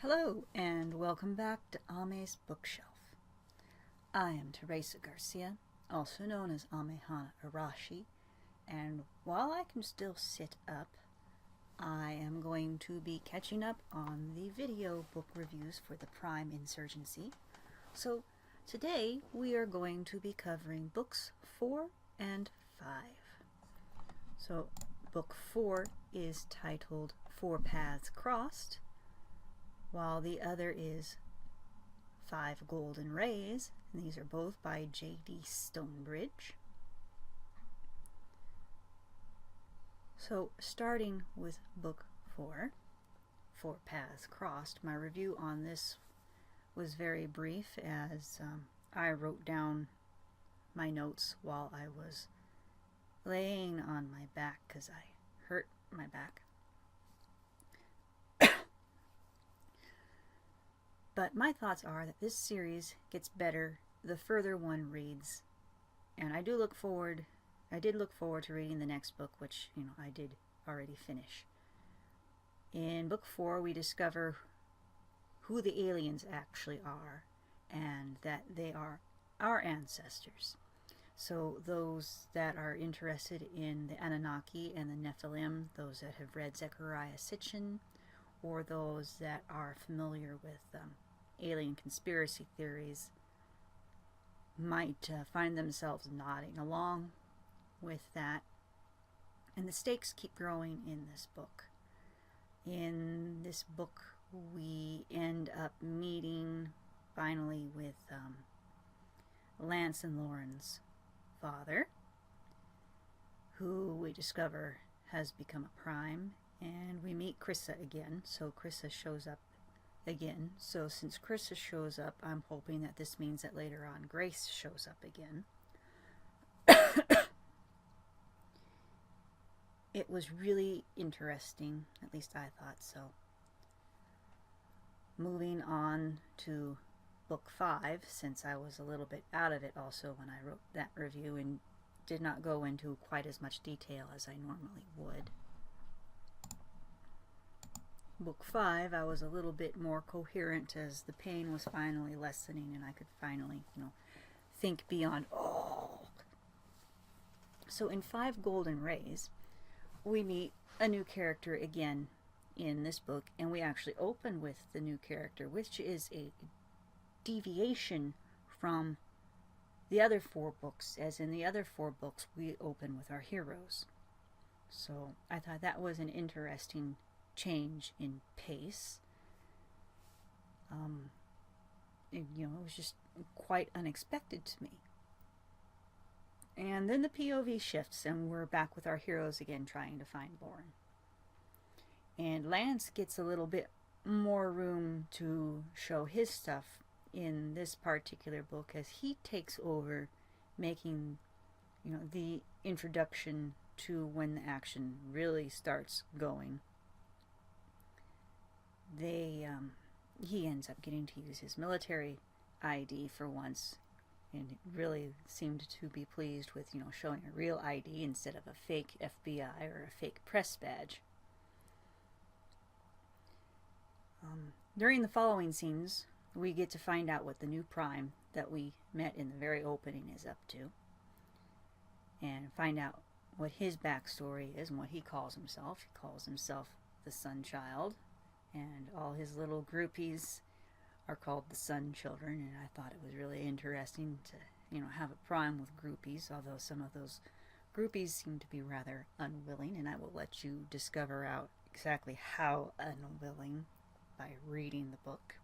Hello and welcome back to Ame's Bookshelf. I am Teresa Garcia, also known as Amehana Arashi, and while I can still sit up, I am going to be catching up on the video book reviews for the Prime Insurgency. So today we are going to be covering books 4 and 5. So book 4 is titled Four Paths Crossed, while the other is 5 Golden Rays, and these are both by J.D. Stonebridge. So starting with book 4, Four Paths Crossed, my review on this was very brief as I wrote down my notes while I was laying on my back because I hurt my back. But my thoughts are that this series gets better the further one reads, and I did look forward to reading the next book, which I did already finish. In book 4 we discover who the aliens actually are, and that they are our ancestors. So those that are interested in the Anunnaki and the Nephilim, those that have read Zecharia Sitchin, or those that are familiar with alien conspiracy theories, might find themselves nodding along with that. And the stakes keep growing in this book. In this book we end up meeting finally with Lance and Lauren's father, who we discover has become a Prime, and we meet Carissa again. So Carissa shows up again. So since Carissa shows up, I'm hoping that this means that later on Grace shows up again. It was really interesting, at least I thought so. Moving on to book 5, since I was a little bit out of it also when I wrote that review and did not go into quite as much detail as I normally would. Book 5, I was a little bit more coherent as the pain was finally lessening and I could finally, think beyond So in 5 Golden Rays, we meet a new character again in this book, and we actually open with the new character, which is a deviation from the other 4 books, as in the other 4 books we open with our heroes. So I thought that was an interesting change in pace. It was just quite unexpected to me. And then the POV shifts and we're back with our heroes again trying to find Lauren. And Lance gets a little bit more room to show his stuff in this particular book as he takes over making the introduction to when the action really starts going. He ends up getting to use his military ID for once, and really seemed to be pleased with showing a real ID instead of a fake FBI or a fake press badge. During the following scenes we get to find out what the new Prime that we met in the very opening is up to, and find out what his backstory is and what he calls himself. He calls himself the Sun Child, and all his little groupies are called the Sun Children, and I thought it was really interesting to have a Prime with groupies, although some of those groupies seem to be rather unwilling, and I will let you discover out exactly how unwilling by reading the book.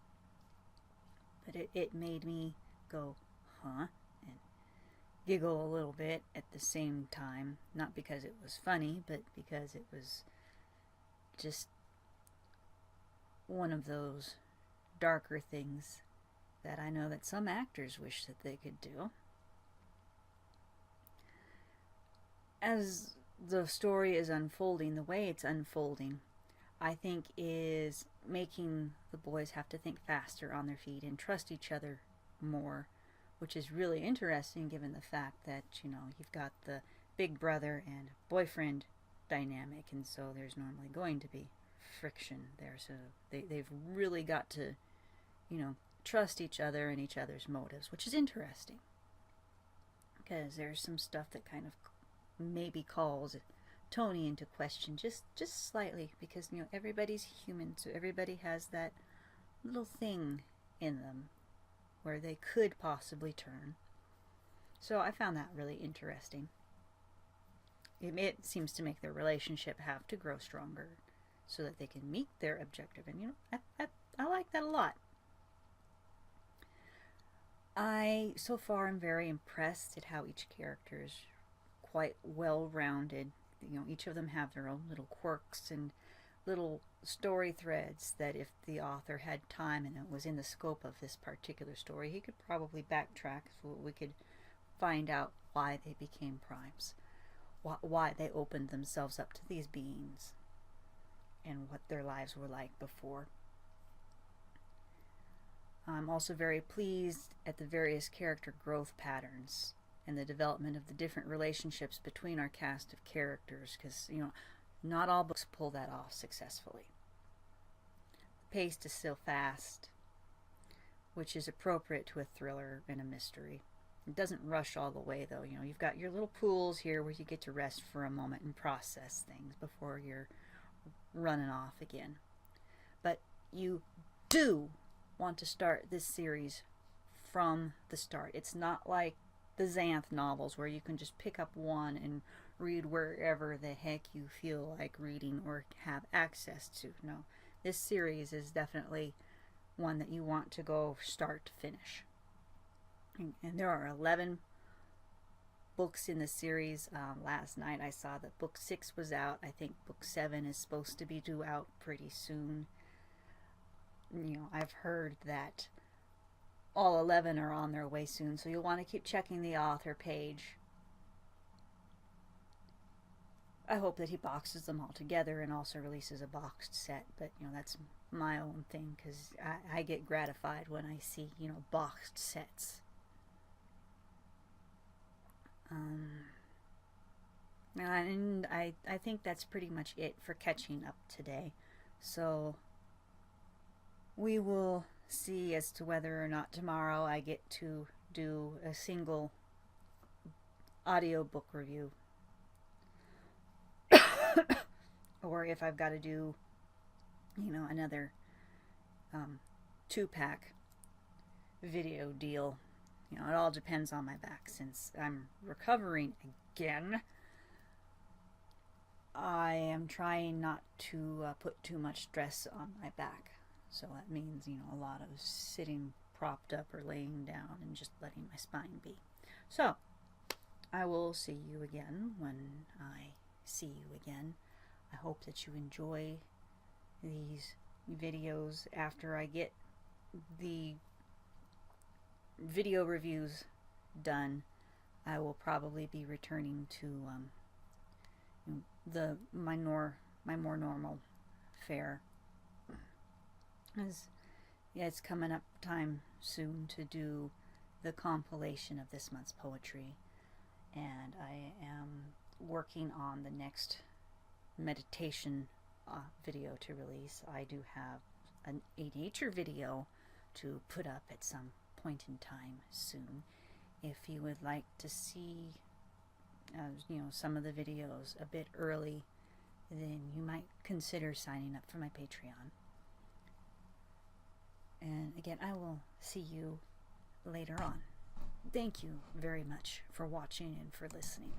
But it made me go, huh, and giggle a little bit at the same time, not because it was funny, but because it was just one of those darker things that I know that some actors wish that they could do. As the story is unfolding, the way it's unfolding, I think is making the boys have to think faster on their feet and trust each other more, which is really interesting given the fact that, you've got the big brother and boyfriend dynamic, and so there's normally going to be friction there. So they've really got to, trust each other and each other's motives, which is interesting. Because there's some stuff that kind of maybe calls Tony into question just slightly, because everybody's human, so everybody has that little thing in them where they could possibly turn. So I found that really interesting. It seems to make their relationship have to grow stronger so that they can meet their objective, and I like that a lot. I so far am very impressed at how each character is quite well rounded. Each of them have their own little quirks and little story threads that if the author had time and it was in the scope of this particular story, he could probably backtrack so we could find out why they became primes, why they opened themselves up to these beings, and what their lives were like before. I'm also very pleased at the various character growth patterns and the development of the different relationships between our cast of characters, because not all books pull that off successfully. The pace is still fast, which is appropriate to a thriller and a mystery. It doesn't rush all the way, though. You've got your little pools here where you get to rest for a moment and process things before you're running off again. But you do want to start this series from the start. It's not like the Xanth novels where you can just pick up one and read wherever the heck you feel like reading or have access to. No, this series is definitely one that you want to go start to finish. And there are 11 books in the series. Last night I saw that book 6 was out. I think book 7 is supposed to be due out pretty soon. I've heard that all 11 are on their way soon, so you'll want to keep checking the author page. I hope that he boxes them all together and also releases a boxed set, but that's my own thing, because I get gratified when I see boxed sets. And I think that's pretty much it for catching up today. So we will see as to whether or not tomorrow I get to do a single audiobook review or if I've got to do another 2-pack video deal. It all depends on my back. Since I'm recovering again, I am trying not to put too much stress on my back. So that means, a lot of sitting propped up or laying down and just letting my spine be. So, I will see you again when I see you again. I hope that you enjoy these videos after I get the video reviews done. I will probably be returning to my more normal fare. It's coming up time soon to do the compilation of this month's poetry, and I am working on the next meditation video to release. I do have a nature video to put up at some point in time soon. If you would like to see some of the videos a bit early, then you might consider signing up for my Patreon. And again, I will see you later on. Thank you very much for watching and for listening.